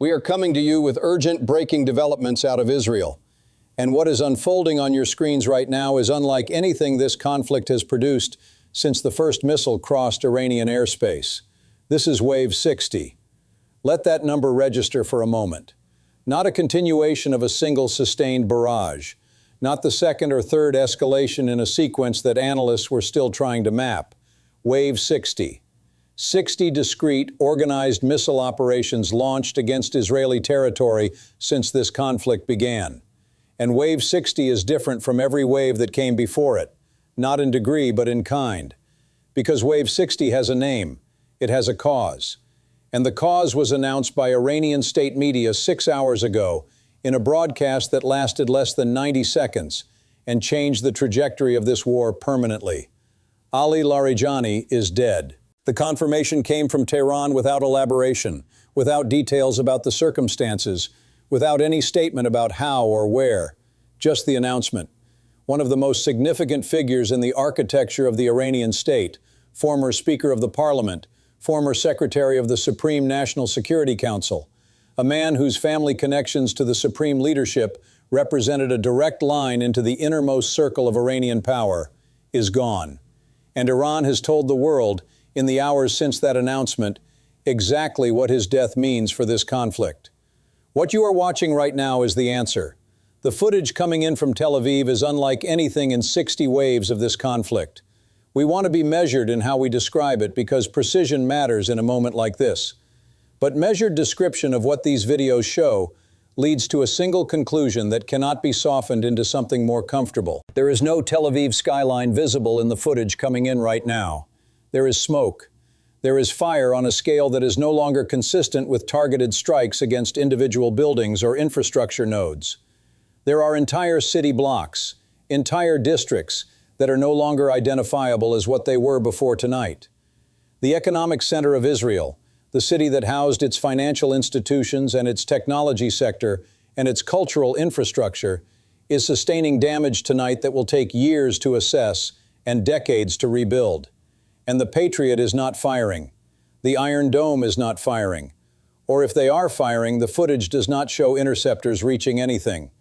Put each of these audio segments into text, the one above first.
We are coming to you with urgent breaking developments out of Israel. And what is unfolding on your screens right now is unlike anything this conflict has produced since the first missile crossed Iranian airspace. This is Wave 60. Let that number register for a moment. Not a continuation of a single sustained barrage, not the second or third escalation in a sequence that analysts were still trying to map. Wave 60. 60 discrete, organized missile operations launched against Israeli territory since this conflict began. And Wave 60 is different from every wave that came before it, not in degree but in kind. Because Wave 60 has a name, it has a cause. And the cause was announced by Iranian state media 6 hours ago in a broadcast that lasted less than 90 seconds and changed the trajectory of this war permanently. Ali Larijani is dead. The confirmation came from Tehran without elaboration, without details about the circumstances, without any statement about how or where, just the announcement. One of the most significant figures in the architecture of the Iranian state, former Speaker of the Parliament, former Secretary of the Supreme National Security Council, a man whose family connections to the supreme leadership represented a direct line into the innermost circle of Iranian power, is gone. And Iran has told the world, in the hours since that announcement, exactly what his death means for this conflict. What you are watching right now is the answer. The footage coming in from Tel Aviv is unlike anything in 60 waves of this conflict. We want to be measured in how we describe it because precision matters in a moment like this. But measured description of what these videos show leads to a single conclusion that cannot be softened into something more comfortable. There is no Tel Aviv skyline visible in the footage coming in right now. There is smoke. There is fire on a scale that is no longer consistent with targeted strikes against individual buildings or infrastructure nodes. There are entire city blocks, entire districts that are no longer identifiable as what they were before tonight. The economic center of Israel, the city that housed its financial institutions and its technology sector and its cultural infrastructure, is sustaining damage tonight that will take years to assess and decades to rebuild. And the Patriot is not firing. The Iron Dome is not firing. Or if they are firing, the footage does not show interceptors reaching anything,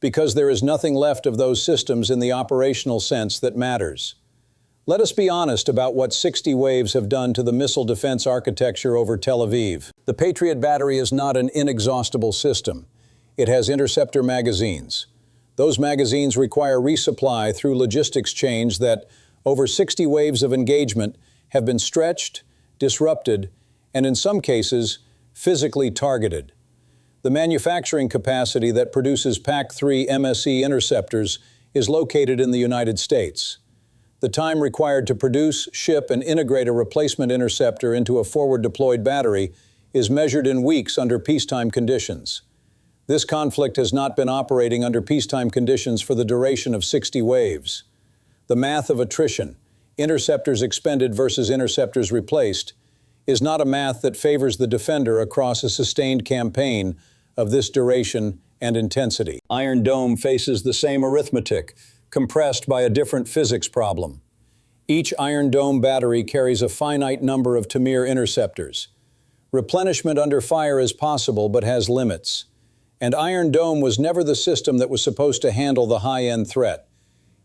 because there is nothing left of those systems in the operational sense that matters. Let us be honest about what 60 waves have done to the missile defense architecture over Tel Aviv. The Patriot battery is not an inexhaustible system. It has interceptor magazines. Those magazines require resupply through logistics chains that, over 60 waves of engagement, have been stretched, disrupted, and in some cases, physically targeted. The manufacturing capacity that produces PAC-3 MSE interceptors is located in the United States. The time required to produce, ship, and integrate a replacement interceptor into a forward-deployed battery is measured in weeks under peacetime conditions. This conflict has not been operating under peacetime conditions for the duration of 60 waves. The math of attrition, interceptors expended versus interceptors replaced, is not a math that favors the defender across a sustained campaign of this duration and intensity. Iron Dome faces the same arithmetic, compressed by a different physics problem. Each Iron Dome battery carries a finite number of Tamir interceptors. Replenishment under fire is possible but has limits. And Iron Dome was never the system that was supposed to handle the high-end threat.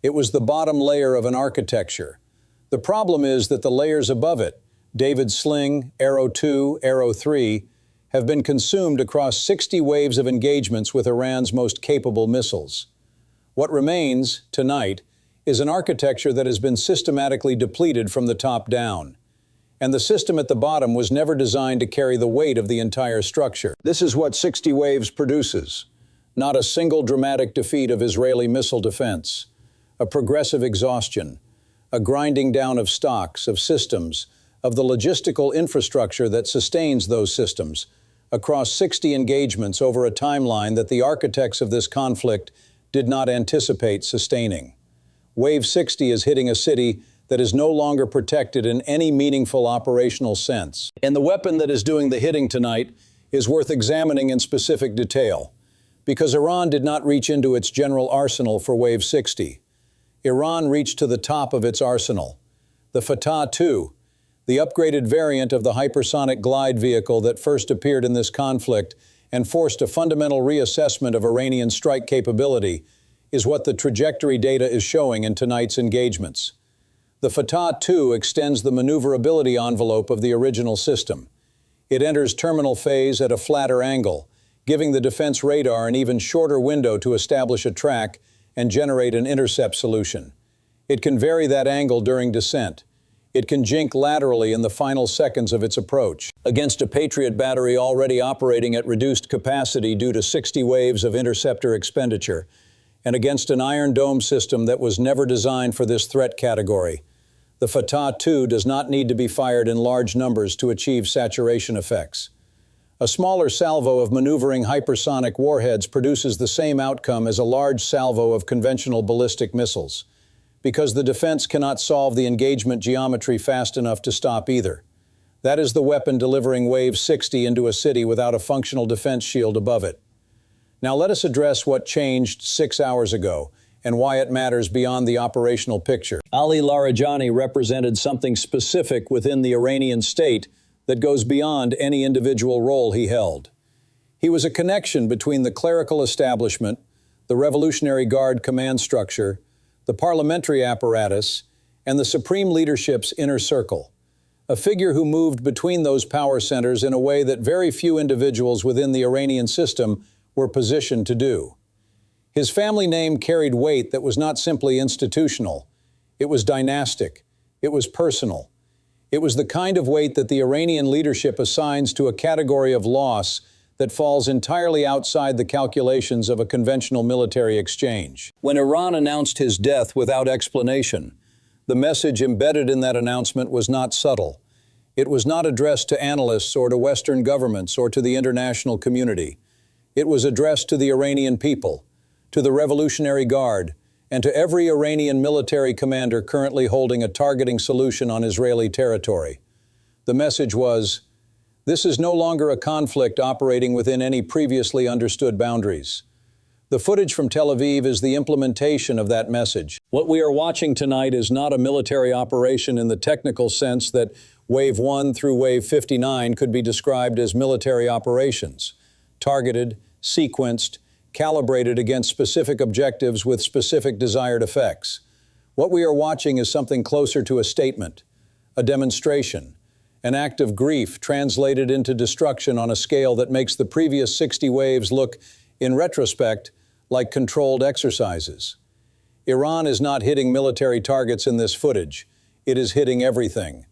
It was the bottom layer of an architecture. The problem is that the layers above it, David's Sling, Arrow 2, Arrow 3, have been consumed across 60 waves of engagements with Iran's most capable missiles. What remains, tonight, is an architecture that has been systematically depleted from the top down. And the system at the bottom was never designed to carry the weight of the entire structure. This is what 60 waves produces. Not a single dramatic defeat of Israeli missile defense. A progressive exhaustion, a grinding down of stocks, of systems, of the logistical infrastructure that sustains those systems, across 60 engagements over a timeline that the architects of this conflict did not anticipate sustaining. Wave 60 is hitting a city that is no longer protected in any meaningful operational sense. And the weapon that is doing the hitting tonight is worth examining in specific detail, because Iran did not reach into its general arsenal for Wave 60. Iran reached to the top of its arsenal. The Fatah II, the upgraded variant of the hypersonic glide vehicle that first appeared in this conflict and forced a fundamental reassessment of Iranian strike capability, is what the trajectory data is showing in tonight's engagements. The Fatah 2 extends the maneuverability envelope of the original system. It enters terminal phase at a flatter angle, giving the defense radar an even shorter window to establish a track and generate an intercept solution. It can vary that angle during descent. It can jink laterally in the final seconds of its approach. Against a Patriot battery already operating at reduced capacity due to 60 waves of interceptor expenditure, and against an Iron Dome system that was never designed for this threat category, the Fatah 2 does not need to be fired in large numbers to achieve saturation effects. A smaller salvo of maneuvering hypersonic warheads produces the same outcome as a large salvo of conventional ballistic missiles, because the defense cannot solve the engagement geometry fast enough to stop either. That is the weapon delivering wave 60 into a city without a functional defense shield above it. Now let us address what changed 6 hours ago and why it matters beyond the operational picture. Ali Larijani represented something specific within the Iranian state that goes beyond any individual role he held. He was a connection between the clerical establishment, the Revolutionary Guard command structure, the parliamentary apparatus, and the supreme leadership's inner circle. A figure who moved between those power centers in a way that very few individuals within the Iranian system were positioned to do. His family name carried weight that was not simply institutional. It was dynastic. It was personal. It was the kind of weight that the Iranian leadership assigns to a category of loss that falls entirely outside the calculations of a conventional military exchange. When Iran announced his death without explanation, the message embedded in that announcement was not subtle. It was not addressed to analysts or to Western governments or to the international community. It was addressed to the Iranian people, to the Revolutionary Guard, and to every Iranian military commander currently holding a targeting solution on Israeli territory. The message was, this is no longer a conflict operating within any previously understood boundaries. The footage from Tel Aviv is the implementation of that message. What we are watching tonight is not a military operation in the technical sense that Wave 1 through Wave 59 could be described as military operations, targeted, sequenced, calibrated against specific objectives with specific desired effects. What we are watching is something closer to a statement, a demonstration, an act of grief translated into destruction on a scale that makes the previous 60 waves look, in retrospect, like controlled exercises. Iran is not hitting military targets in this footage. It is hitting everything.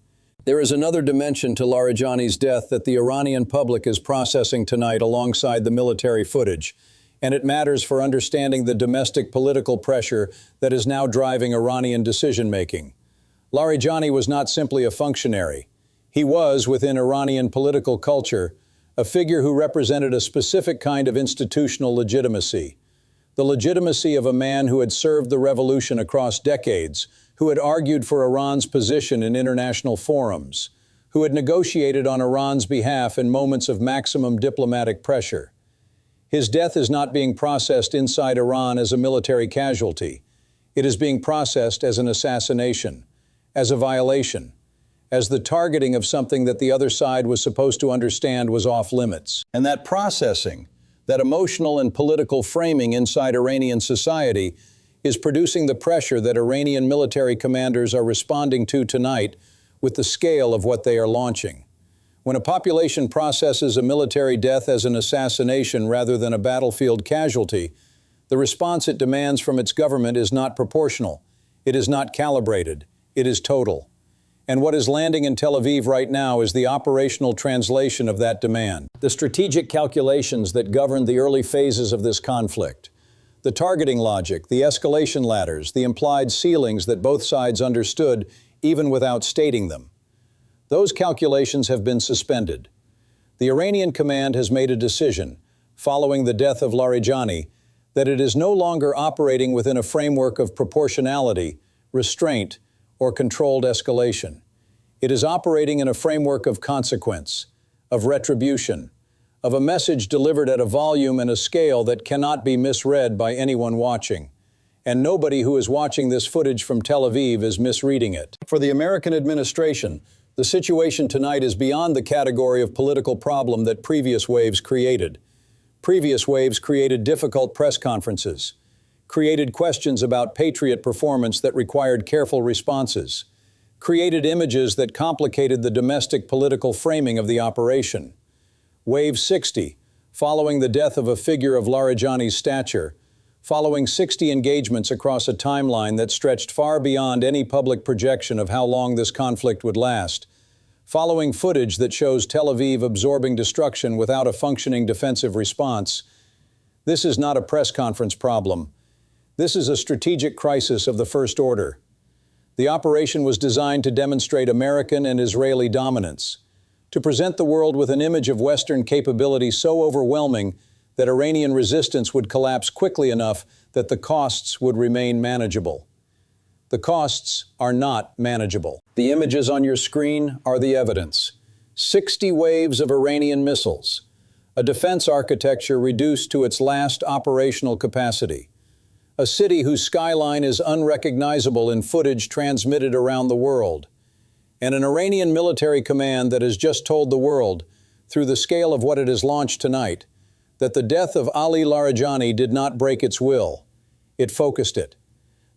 There is another dimension to Larijani's death that the Iranian public is processing tonight alongside the military footage, and it matters for understanding the domestic political pressure that is now driving Iranian decision-making. Larijani was not simply a functionary. He was, within Iranian political culture, a figure who represented a specific kind of institutional legitimacy. The legitimacy of a man who had served the revolution across decades, who had argued for Iran's position in international forums, who had negotiated on Iran's behalf in moments of maximum diplomatic pressure. His death is not being processed inside Iran as a military casualty. It is being processed as an assassination, as a violation, as the targeting of something that the other side was supposed to understand was off limits. And that processing, that emotional and political framing inside Iranian society, is producing the pressure that Iranian military commanders are responding to tonight with the scale of what they are launching. When a population processes a military death as an assassination rather than a battlefield casualty, the response it demands from its government is not proportional. It is not calibrated. It is total. And what is landing in Tel Aviv right now is the operational translation of that demand. The strategic calculations that governed the early phases of this conflict, the targeting logic, the escalation ladders, the implied ceilings that both sides understood even without stating them. Those calculations have been suspended. The Iranian command has made a decision, following the death of Larijani, that it is no longer operating within a framework of proportionality, restraint, or controlled escalation. It is operating in a framework of consequence, of retribution, of a message delivered at a volume and a scale that cannot be misread by anyone watching. And nobody who is watching this footage from Tel Aviv is misreading it. For the American administration, the situation tonight is beyond the category of political problem that previous waves created. Previous waves created difficult press conferences, created questions about Patriot performance that required careful responses, created images that complicated the domestic political framing of the operation. Wave 60, following the death of a figure of Larijani's stature, following 60 engagements across a timeline that stretched far beyond any public projection of how long this conflict would last, following footage that shows Tel Aviv absorbing destruction without a functioning defensive response. This is not a press conference problem. This is a strategic crisis of the first order. The operation was designed to demonstrate American and Israeli dominance, to present the world with an image of Western capability so overwhelming that Iranian resistance would collapse quickly enough that the costs would remain manageable. The costs are not manageable. The images on your screen are the evidence. 60 waves of Iranian missiles, a defense architecture reduced to its last operational capacity, a city whose skyline is unrecognizable in footage transmitted around the world, and an Iranian military command that has just told the world, through the scale of what it has launched tonight, that the death of Ali Larijani did not break its will. It focused it.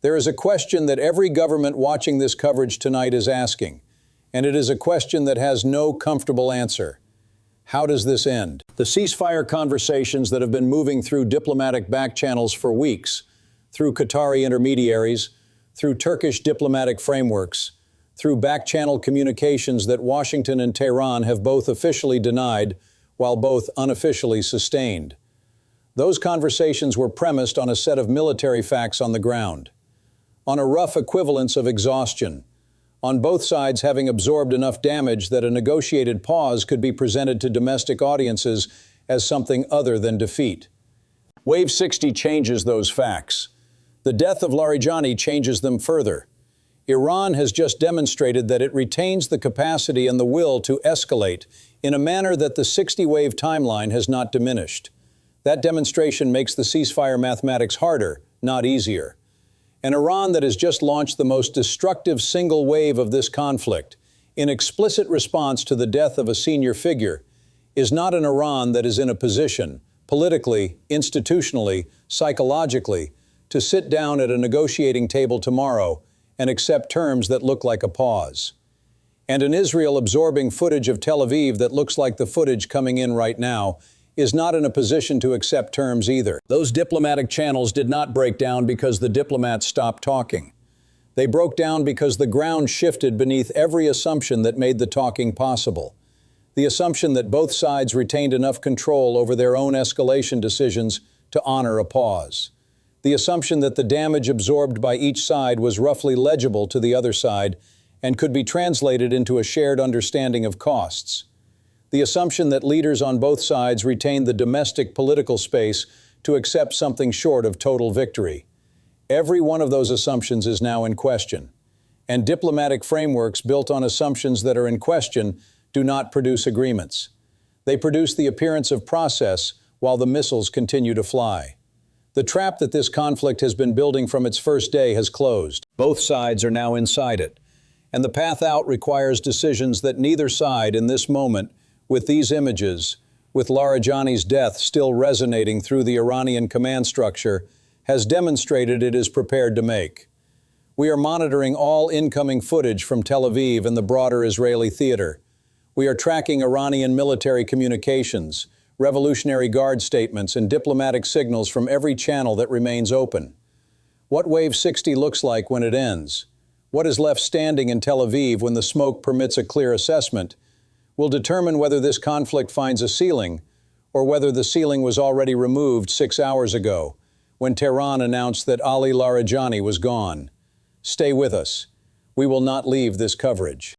There is a question that every government watching this coverage tonight is asking, and it is a question that has no comfortable answer. How does this end? The ceasefire conversations that have been moving through diplomatic back channels for weeks, through Qatari intermediaries, through Turkish diplomatic frameworks, through back-channel communications that Washington and Tehran have both officially denied, while both unofficially sustained. Those conversations were premised on a set of military facts on the ground, on a rough equivalence of exhaustion, on both sides having absorbed enough damage that a negotiated pause could be presented to domestic audiences as something other than defeat. Wave 60 changes those facts. The death of Larijani changes them further. Iran has just demonstrated that it retains the capacity and the will to escalate in a manner that the 60-wave timeline has not diminished. That demonstration makes the ceasefire mathematics harder, not easier. An Iran that has just launched the most destructive single wave of this conflict, in explicit response to the death of a senior figure, is not an Iran that is in a position, politically, institutionally, psychologically, to sit down at a negotiating table tomorrow and accept terms that look like a pause. And an Israel absorbing footage of Tel Aviv that looks like the footage coming in right now is not in a position to accept terms either. Those diplomatic channels did not break down because the diplomats stopped talking. They broke down because the ground shifted beneath every assumption that made the talking possible. The assumption that both sides retained enough control over their own escalation decisions to honor a pause. The assumption that the damage absorbed by each side was roughly legible to the other side and could be translated into a shared understanding of costs. The assumption that leaders on both sides retained the domestic political space to accept something short of total victory. Every one of those assumptions is now in question, and diplomatic frameworks built on assumptions that are in question do not produce agreements. They produce the appearance of process while the missiles continue to fly. The trap that this conflict has been building from its first day has closed. Both sides are now inside it, and the path out requires decisions that neither side in this moment, with these images, with Larijani's death still resonating through the Iranian command structure, has demonstrated it is prepared to make. We are monitoring all incoming footage from Tel Aviv and the broader Israeli theater. We are tracking Iranian military communications, Revolutionary Guard statements, and diplomatic signals from every channel that remains open. What Wave 60 looks like when it ends, what is left standing in Tel Aviv when the smoke permits a clear assessment, will determine whether this conflict finds a ceiling or whether the ceiling was already removed 6 hours ago when Tehran announced that Ali Larijani was gone. Stay with us. We will not leave this coverage.